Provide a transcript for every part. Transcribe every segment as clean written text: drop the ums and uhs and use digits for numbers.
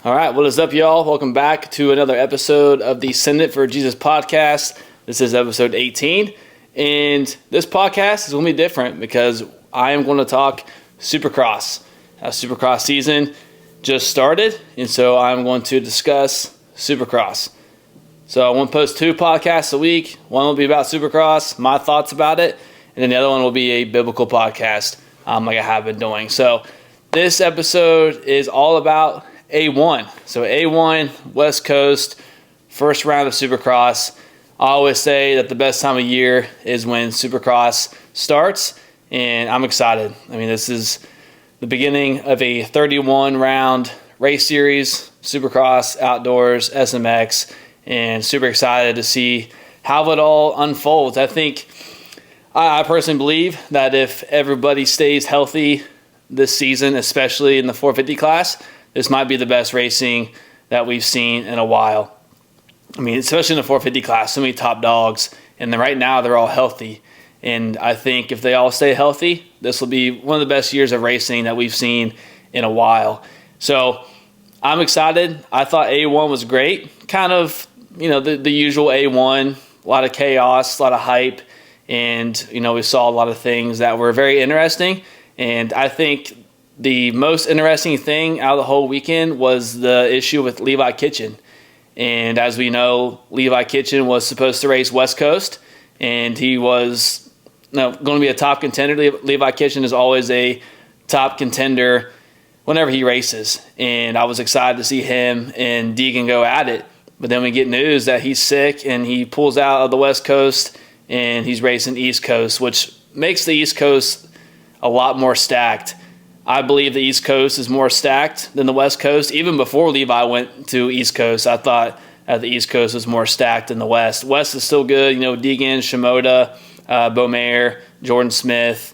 All right, what is up, y'all? Welcome back to another episode of the Send It for Jesus podcast. This is episode 18, and this podcast is going to be different because I am going to talk Supercross. Supercross season just started, and so I'm going to discuss Supercross. So I want to post 2 podcasts a week. One will be about Supercross, my thoughts about it, and then the other one will be a biblical podcast like I have been doing. So this episode is all about A1. So A1, West Coast, first round of Supercross. I always say that the best time of year is when Supercross starts, and I'm excited. I mean, this is the beginning of a 31-round race series, Supercross, Outdoors, SMX, and super excited to see how it all unfolds. I think, I personally believe that if everybody stays healthy this season, especially in the 450 class, this might be the best racing that we've seen in a while. I mean, especially in the 450 class, so many top dogs, and then right now they're all healthy. And I think if they all stay healthy, this will be one of the best years of racing that we've seen in a while. So I'm excited. I thought A1 was great. Kind of, the usual A1, a lot of chaos, a lot of hype, and, we saw a lot of things that were very interesting. And I think the most interesting thing out of the whole weekend was the issue with Levi Kitchen. And as we know, Levi Kitchen was supposed to race West Coast, and he was going to be a top contender. Levi Kitchen is always a top contender whenever he races. And I was excited to see him and Deegan go at it. But then we get news that he's sick, and he pulls out of the West Coast, and he's racing East Coast, which makes the East Coast a lot more stacked. I believe the East Coast is more stacked than the West Coast. Even before Levi went to East Coast, I thought the East Coast was more stacked than the West. West is still good. Deegan, Shimoda, Beaumare, Jordan Smith.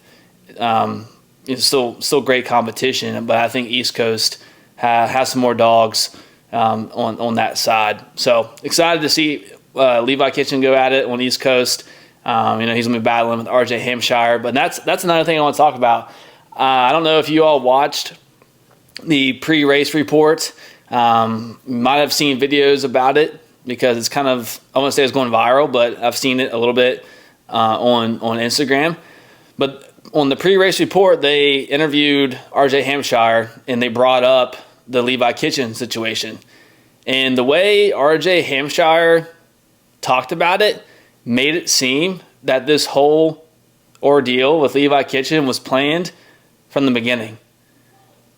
It's still great competition, but I think East Coast has some more dogs on that side. So excited to see Levi Kitchen go at it on East Coast. He's going to be battling with RJ Hampshire. But that's another thing I want to talk about. I don't know if you all watched the pre-race report. You might have seen videos about it because it's kind of, I won't say it's going viral, but I've seen it a little bit on Instagram. But on the pre-race report, they interviewed RJ Hampshire, and they brought up the Levi Kitchen situation. And the way RJ Hampshire talked about it made it seem that this whole ordeal with Levi Kitchen was planned from the beginning.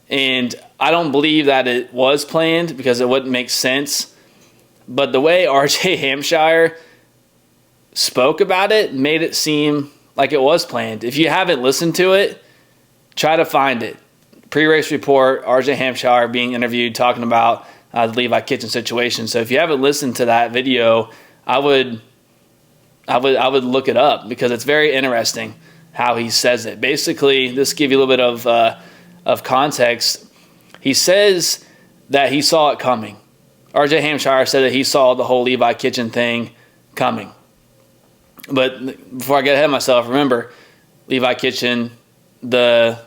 And I don't believe that it was planned because it wouldn't make sense. But the way RJ Hampshire spoke about it made it seem like it was planned. If you haven't listened to it, try to find it. Pre-race report, RJ Hampshire being interviewed talking about the Levi Kitchen situation. So if you haven't listened to that video, I would look it up because it's very interesting how he says it. Basically, just to give you a little bit of context, he says that he saw it coming. RJ Hampshire said that he saw the whole Levi Kitchen thing coming. But before I get ahead of myself, remember, Levi Kitchen, the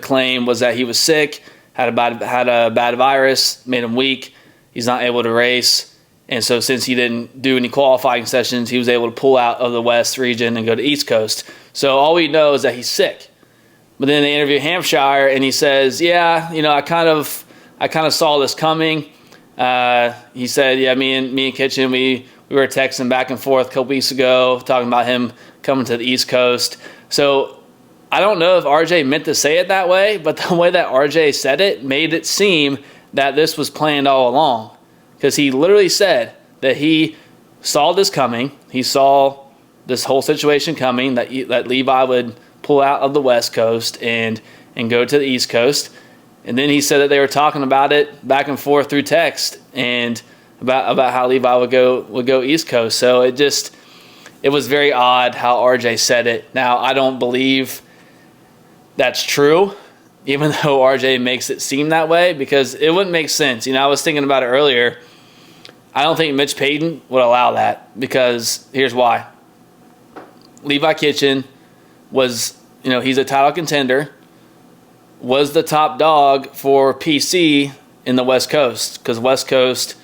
claim was that he was sick, had a bad virus, made him weak. He's not able to race. And so since he didn't do any qualifying sessions, he was able to pull out of the West region and go to East Coast. So all we know is that he's sick. But then they interview Hampshire, and he says, I kind of saw this coming. He said, me and Kitchen, we were texting back and forth a couple weeks ago, talking about him coming to the East Coast. So I don't know if RJ meant to say it that way, but the way that RJ said it made it seem that this was planned all along. Because he literally said that he saw this coming. He saw this whole situation coming, that Levi would pull out of the West Coast and go to the East Coast. And then he said that they were talking about it back and forth through text and about how Levi would go East Coast. So it was very odd how RJ said it. Now, I don't believe that's true, even though RJ makes it seem that way, because it wouldn't make sense. I was thinking about it earlier. I don't think Mitch Payton would allow that, because here's why. Levi Kitchen was, he's a title contender, was the top dog for PC in the West Coast, because West Coast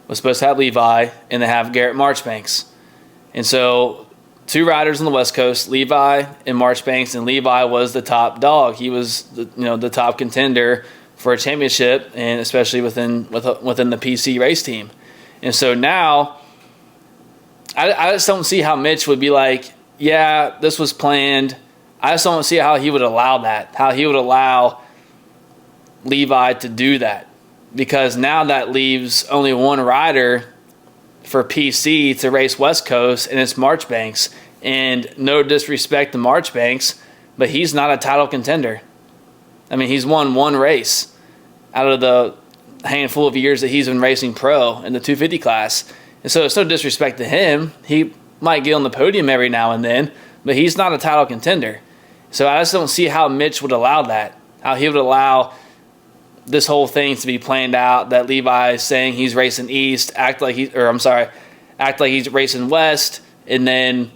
was supposed to have Levi and they have Garrett Marchbanks. And so 2 riders on the West Coast, Levi and Marchbanks, and Levi was the top dog. He was the top contender for a championship, and especially within the PC race team. And so now I just don't see how Mitch would be like, yeah, this was planned. I just don't see how he would allow that, how he would allow Levi to do that, because now that leaves only one rider for PC to race West Coast, and it's Marchbanks. And no disrespect to Marchbanks, but he's not a title contender. I mean, he's won 1 race out of the handful of years that he's been racing pro in the 250 class. And so it's no disrespect to him. He might get on the podium every now and then, but he's not a title contender. So I just don't see how Mitch would allow that, how he would allow this whole thing to be planned out, that Levi is saying he's racing East, act like he's racing West, and then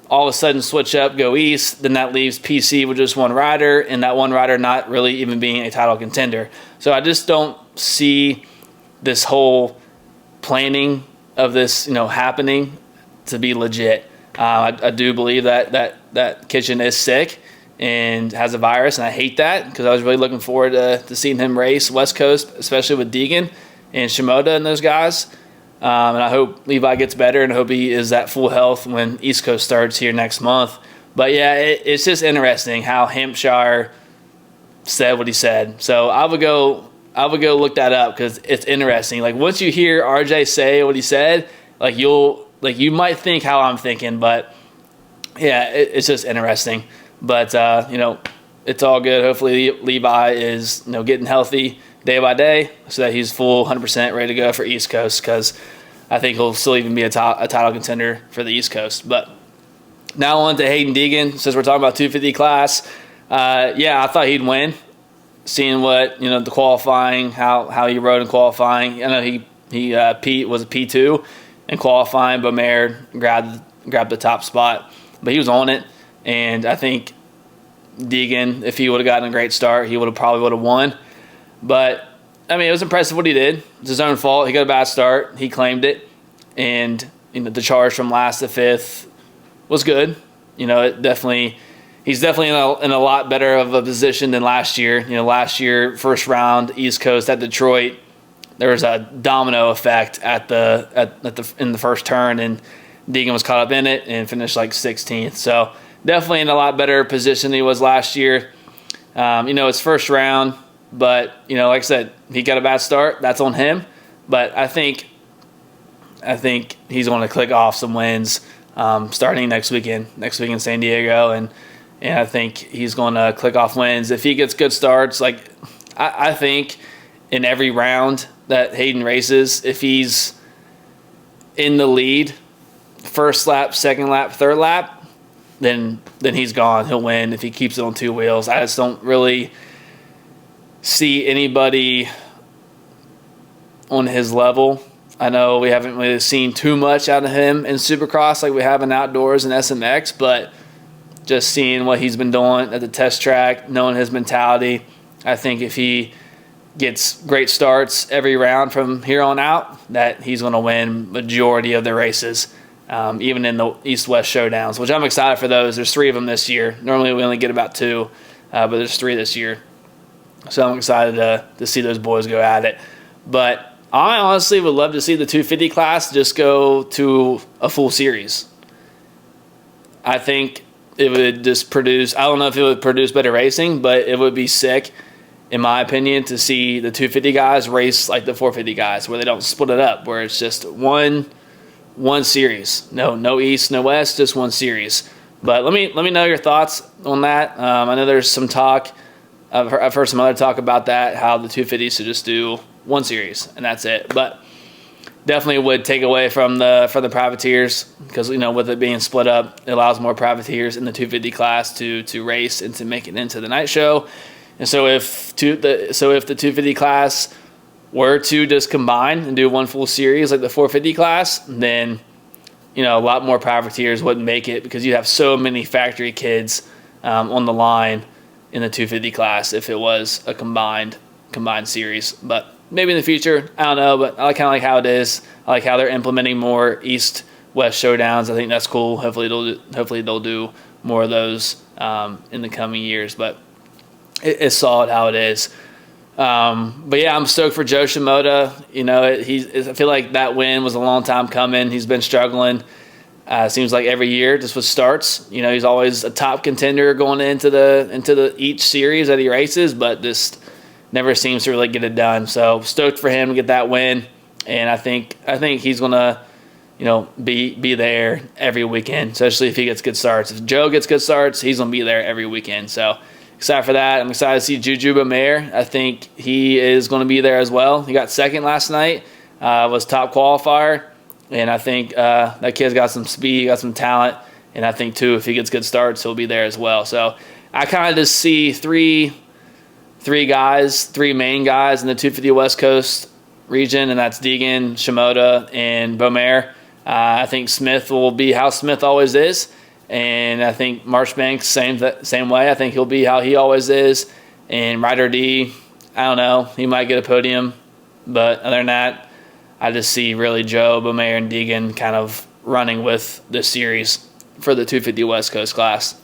all of a sudden switch up, go East. Then that leaves PC with just 1 rider, and that 1 rider not really even being a title contender. So I just don't see this whole planning of this, happening to be legit. I do believe that Kitchen is sick and has a virus, and I hate that, because I was really looking forward to seeing him race West Coast, especially with Deegan and Shimoda and those guys. And I hope Levi gets better, and I hope he is at full health when East Coast starts here next month. But yeah, it's just interesting how Hampshire said what he said. So I would go look that up, because it's interesting. Like, once you hear RJ say what he said, you might think how I'm thinking, but yeah, it's just interesting. But it's all good. Hopefully Levi is getting healthy day by day, so that he's full 100% ready to go for East Coast, because I think he'll still even be a title contender for the East Coast. But now on to Hayden Deegan, since we're talking about 250 class. I thought he'd win, seeing what the qualifying, how he rode in qualifying. I know he was a P2 in qualifying, but Mayer grabbed the top spot, but he was on it. And I think Deegan, if he would have gotten a great start, he probably would have won. But I mean, it was impressive what he did. It's his own fault. He got a bad start. He claimed it, and the charge from last to 5th was good. He's definitely in a lot better of a position than last year. Last year, first round East Coast at Detroit, there was a domino effect in the first turn, and Deegan was caught up in it and finished like 16th. So definitely in a lot better position than he was last year. It's first round. But, like I said, he got a bad start. That's on him. But I think he's going to click off some wins starting next weekend in San Diego. And I think he's going to click off wins. If he gets good starts, I think in every round that Hayden races, if he's in the lead, first lap, second lap, third lap, then he's gone. He'll win if he keeps it on 2 wheels. I just don't really see anybody on his level. I know we haven't really seen too much out of him in Supercross like we have in outdoors and SMX, but just seeing what he's been doing at the test track, knowing his mentality, I think if he gets great starts every round from here on out, that he's going to win majority of the races, even in the East-West showdowns, which I'm excited for those. There's 3 of them this year. Normally we only get about 2, but there's 3 this year. So I'm excited to see those boys go at it. But I honestly would love to see the 250 class just go to a full series. I think it would just produce – I don't know if it would produce better racing, but it would be sick, in my opinion, to see the 250 guys race like the 450 guys, where they don't split it up, where it's just one series. No East, no West, just one series. But let me know your thoughts on that. I know there's some talk – I've heard some other talk about that, how the 250s should just do one series, and that's it. But definitely would take away from the privateers, because with it being split up, it allows more privateers in the 250 class to race and to make it into the night show. And so if the 250 class were to just combine and do one full series like the 450 class, then a lot more privateers wouldn't make it, because you have so many factory kids on the line in the 250 class if it was a combined series. But maybe in the future, I don't know, but I kind of like how it is. I like how they're implementing more East-West showdowns. I think that's cool. Hopefully they'll do more of those in the coming years, but it's solid how it is. But yeah, I'm stoked for Jo Shimoda. I feel like that win was a long time coming. He's been struggling. Seems like every year, just with starts. He's always a top contender going into each series that he races, but just never seems to really get it done. So stoked for him to get that win, and I think he's gonna, be there every weekend, especially if he gets good starts. If Joe gets good starts, he's gonna be there every weekend. So excited for that. I'm excited to see Juju Bamair. I think he is going to be there as well. He got second last night, was top qualifier, and I think that kid's got some speed, got some talent, and I think, too, if he gets good starts, he'll be there as well. So I kind of just see three main guys in the 250 West Coast region, and that's Deegan, Shimoda, and Bamair. I think Smith will be how Smith always is. And I think Marchbanks, same way. I think he'll be how he always is. And Ryder D, I don't know. He might get a podium. But other than that, I just see really Joe, Bamair, and Deegan kind of running with this series for the 250 West Coast class.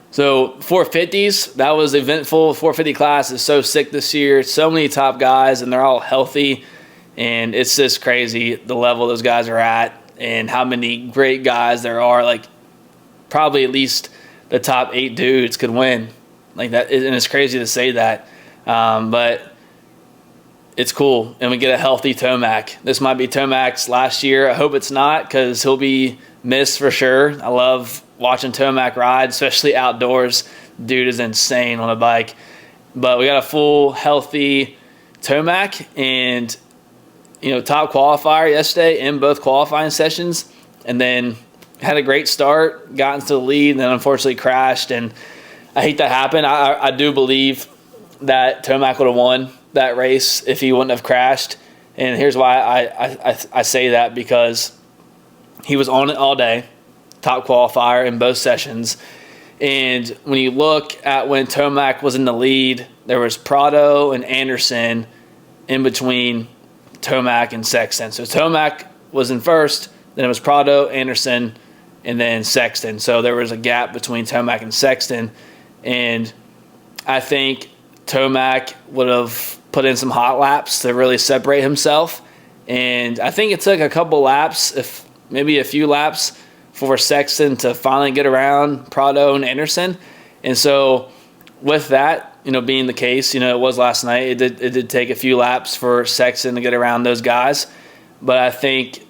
So 450s, that was eventful. 450 class is so sick this year. So many top guys, and they're all healthy. And it's just crazy the level those guys are at and how many great guys there are. Like, probably at least the top 8 dudes could win like that, and it's crazy to say that, but it's cool. And we get a healthy Tomac. This might be Tomac's last year. I hope it's not, because he'll be missed for sure. I love watching Tomac ride, especially outdoors. Dude is insane on a bike. But we got a full healthy Tomac, and top qualifier yesterday in both qualifying sessions, and then had a great start, got into the lead, and then unfortunately crashed. And I hate that happened. I do believe that Tomac would have won that race if he wouldn't have crashed. And here's why I say that, because he was on it all day, top qualifier in both sessions. And when you look at when Tomac was in the lead, there was Prado and Anderson in between Tomac and Sexton. So Tomac was in first, then it was Prado, Anderson, and then Sexton. So there was a gap between Tomac and Sexton. And I think Tomac would have put in some hot laps to really separate himself. And I think it took a couple laps, maybe a few laps, for Sexton to finally get around Prado and Anderson. And so with that, being the case, it was last night. It did take a few laps for Sexton to get around those guys. But I think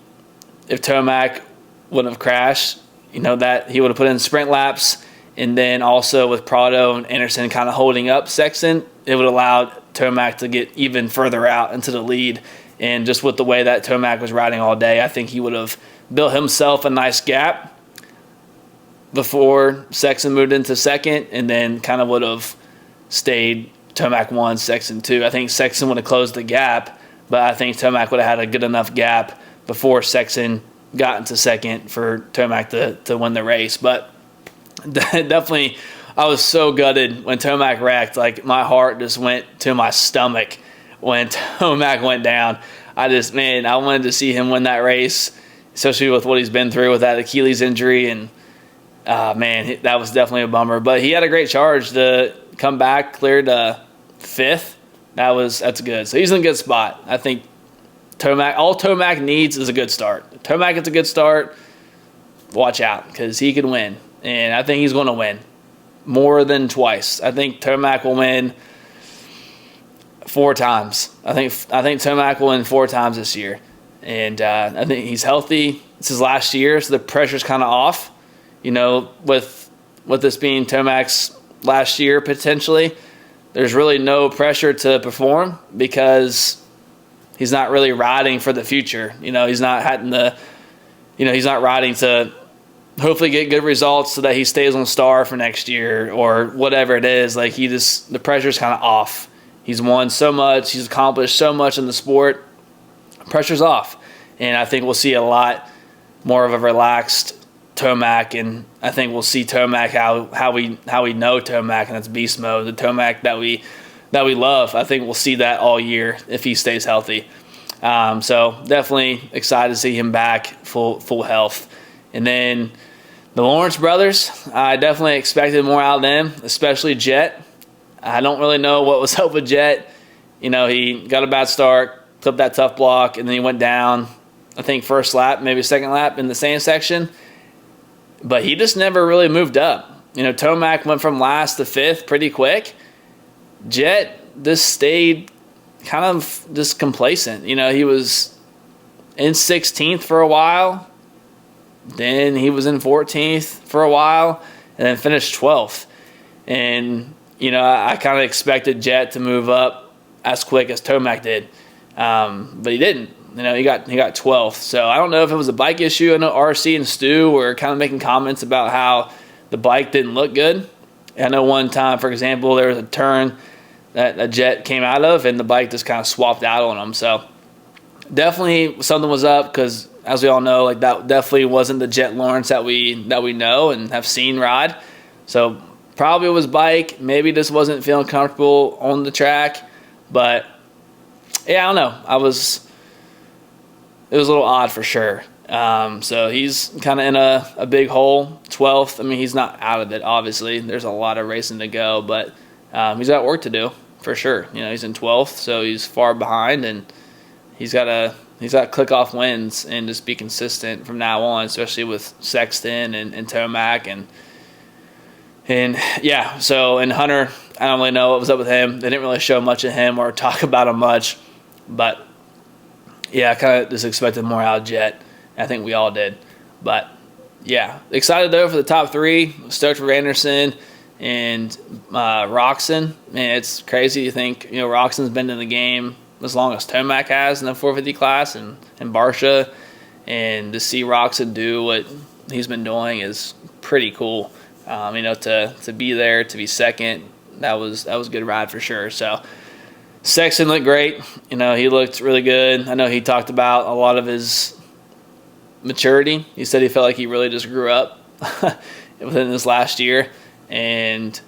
if Tomac wouldn't have crashed, that he would have put in sprint laps, and then also with Prado and Anderson kind of holding up Sexton, it would allow Tomac to get even further out into the lead. And just with the way that Tomac was riding all day, I think he would have built himself a nice gap before Sexton moved into second, and then kind of would have stayed Tomac 1, Sexton 2. I think Sexton would have closed the gap, but I think Tomac would have had a good enough gap before Sexton got into second for Tomac to win the race. But definitely, I was so gutted when Tomac wrecked. Like, my heart just went to my stomach when Tomac went down. I wanted to see him win that race, especially with what he's been through with that Achilles injury. And, that was definitely a bummer. But he had a great charge to come back, cleared 5th. That's good. So he's in a good spot. I think all Tomac needs is a good start. If Tomac gets a good start, watch out, because he could win. And I think he's going to win more than twice. I think Tomac will win 4 times. I think Tomac will win 4 times this year. And I think he's healthy. It's his last year, so the pressure's kind of off. With this being Tomac's last year potentially, there's really no pressure to perform, because he's not really riding for the future. He's not he's not riding to hopefully get good results so that he stays on star for next year or whatever it is. Like, the pressure's kind of off. He's won so much. He's accomplished so much in the sport. Pressure's off. And I think we'll see a lot more of a relaxed Tomac, and I think we'll see Tomac how we know Tomac, and that's beast mode. The Tomac that that we love. I think we'll see that all year if he stays healthy. So definitely excited to see him back full health. And then the Lawrence brothers, I definitely expected more out of them, especially Jett. I don't really know what was up with Jett. He got a bad start, clipped that tough block, and then he went down, I think first lap, maybe second lap in the sand section. But he just never really moved up. Tomac went from last to fifth pretty quick. Jett just stayed kind of just complacent. He was in 16th for a while. Then he was in 14th for a while and then finished 12th. And, I kind of expected Jett to move up as quick as Tomac did. But he didn't. He got 12th. So I don't know if it was a bike issue. I know RC and Stu were kind of making comments about how the bike didn't look good. I know one time, for example, there was a turn that a Jett came out of and the bike just kind of swapped out on him. So definitely something was up because, as we all know, that definitely wasn't the Jett Lawrence that we know and have seen ride. So probably it was bike. Maybe just wasn't feeling comfortable on the track. But yeah, I don't know. It was a little odd for sure. So he's kind of in a big hole, 12th. I mean, he's not out of it, obviously. There's a lot of racing to go, but he's got work to do for sure. He's in 12th, so he's far behind, and he's got to click off wins and just be consistent from now on, especially with Sexton and Tomac and yeah. So, and Hunter, I don't really know what was up with him. They didn't really show much of him or talk about him much, but yeah, I kind of just expected more out of Jett. I think we all did. But yeah, excited though for the top three. Stoked for Anderson and Roxon. Man, it's crazy to think, Roxon's been in the game as long as Tomac has in the 450 class and Barsha. And to see Roxon do what he's been doing is pretty cool. To be there, to be second, that was a good ride for sure. So Sexton looked great. He looked really good. I know he talked about a lot of his maturity. He said he felt like he really just grew up within this last year. And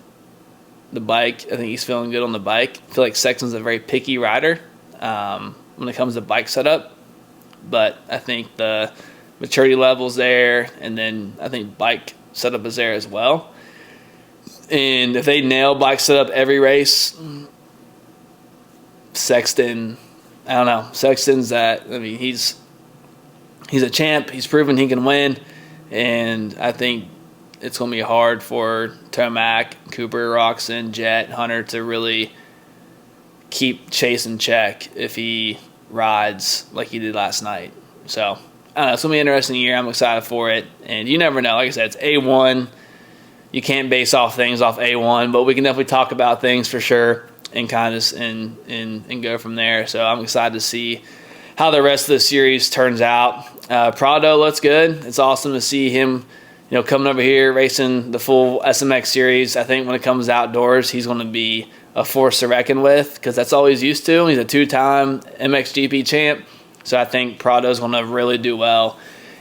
the bike, I think he's feeling good on the bike. I feel like Sexton's a very picky rider when it comes to bike setup. But I think the maturity level's there, and then I think bike setup is there as well. And if they nail bike setup every race, Sexton, I don't know. Sexton's he's a champ. He's proven he can win. And I think it's going to be hard for Tomac, Cooper, Roxon, Jett, Hunter to really keep Chase in check if he rides like he did last night. So, I don't know. It's going to be an interesting year. I'm excited for it. And you never know. Like I said, it's A1. You can't base things off A1, but we can definitely talk about things for sure and kind of and go from there. So I'm excited to see how the rest of the series turns out. Prado looks good. It's awesome to see him, coming over here racing the full SMX series. I think when it comes outdoors, he's going to be a force to reckon with because that's all he's used to. He's a two-time MXGP champ, so I think Prado's going to really do well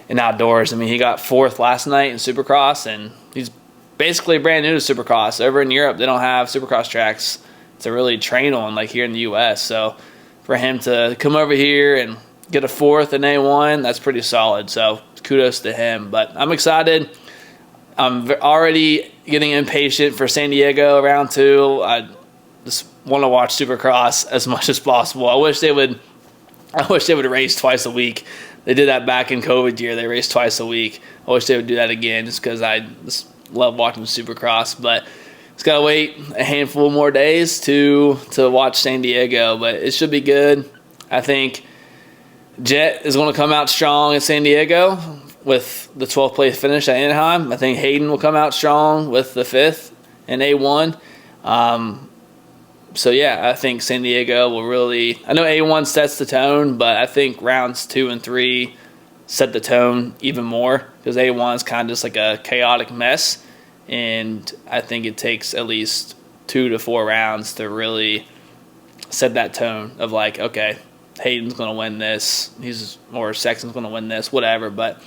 in outdoors. I mean, he got fourth last night in Supercross, and he's basically brand new to Supercross. Over in Europe, they don't have Supercross tracks to really train on like here in the U.S., so for him to come over here and get a fourth in A1, that's pretty solid. So kudos to him. But I'm excited. I'm already getting impatient for San Diego round 2. I just want to watch Supercross as much as possible. I wish they would race twice a week. They did that back in COVID year. They raced twice a week. I wish they would do that again just because I just love watching Supercross. But it's got to wait a handful more days to watch San Diego, but it should be good. I think Jett is going to come out strong in San Diego with the 12th place finish at Anaheim. I think Hayden will come out strong with the 5th in A1. So, yeah, I think San Diego will really – I know A1 sets the tone, but I think rounds 2 and 3 set the tone even more because A1 is kind of just like a chaotic mess. And I think it takes at least 2 to 4 rounds to really set that tone of like, okay, Hayden's going to win this, or Sexton's going to win this, whatever. But,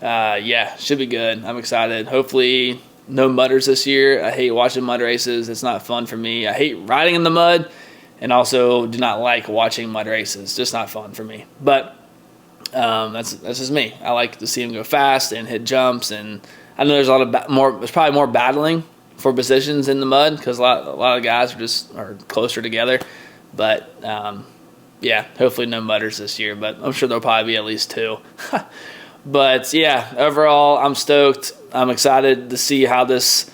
yeah, should be good. I'm excited. Hopefully no mudders this year. I hate watching mud races. It's not fun for me. I hate riding in the mud, and also do not like watching mud races. It's just not fun for me. But that's just me. I like to see them go fast and hit jumps, and I know there's there's probably more battling for positions in the mud because a lot of guys are closer together. But yeah, hopefully no mudders this year. But I'm sure there'll probably be at least 2. But yeah, overall, I'm stoked. I'm excited to see how this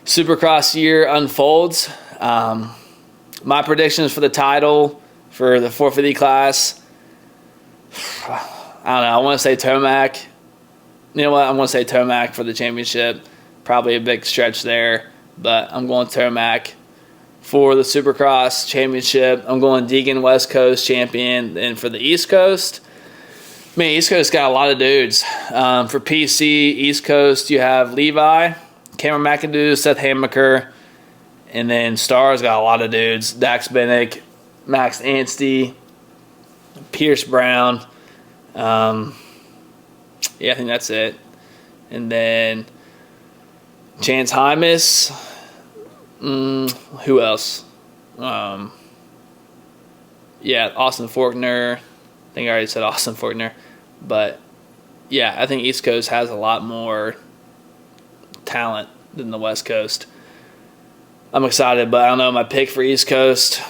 Supercross year unfolds. My predictions for the title for the 450 class, I don't know. I want to say Tomac. You know what? I'm going to say Tomac for the championship. Probably a big stretch there, but I'm going Tomac. For the Supercross championship, I'm going Deegan West Coast champion. And for the East Coast, man, East Coast got a lot of dudes. For PC, East Coast, you have Levi, Cameron McAdoo, Seth Hamaker, and then Stars got a lot of dudes. Dax Bennick, Max Anstey, Pierce Brown. Yeah, I think that's it. And then Chance Hymas. Who else? Yeah, Austin Faulkner. I think I already said Austin Faulkner. But, yeah, I think East Coast has a lot more talent than the West Coast. I'm excited, but I don't know. My pick for East Coast.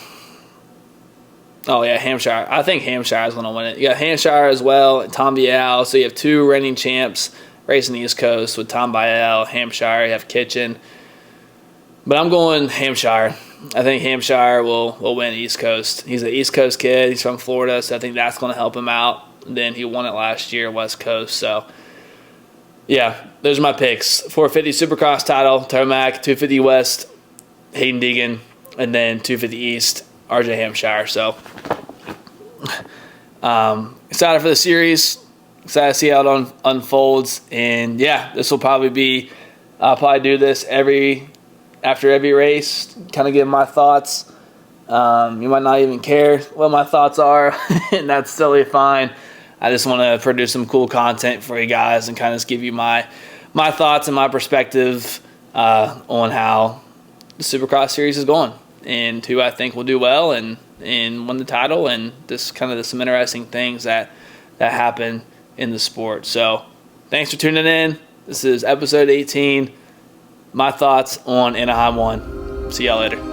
Oh, yeah, Hampshire. I think Hampshire is going to win it. You got Hampshire as well, and Tom Bial. So you have 2 reigning champs racing the East Coast with Tom Bial, Hampshire. You have Kitchen. But I'm going Hampshire. I think Hampshire will win East Coast. He's an East Coast kid. He's from Florida, so I think that's going to help him out. Then he won it last year, West Coast. So, yeah, those are my picks. 450 Supercross title, Tomac, 250 West, Hayden Deegan, and then 250 East, RJ Hampshire. So, excited for the series. Excited to see how it unfolds. And, yeah, this will probably be – I'll probably do this after every race, kind of give my thoughts. You might not even care what my thoughts are, and that's totally fine. I just want to produce some cool content for you guys and kind of just give you my thoughts and my perspective on how the Supercross series is going and who I think will do well and win the title and just kind of some interesting things that happen in the sport. So thanks for tuning in. This is episode 18. My thoughts on Anaheim 1. See y'all later.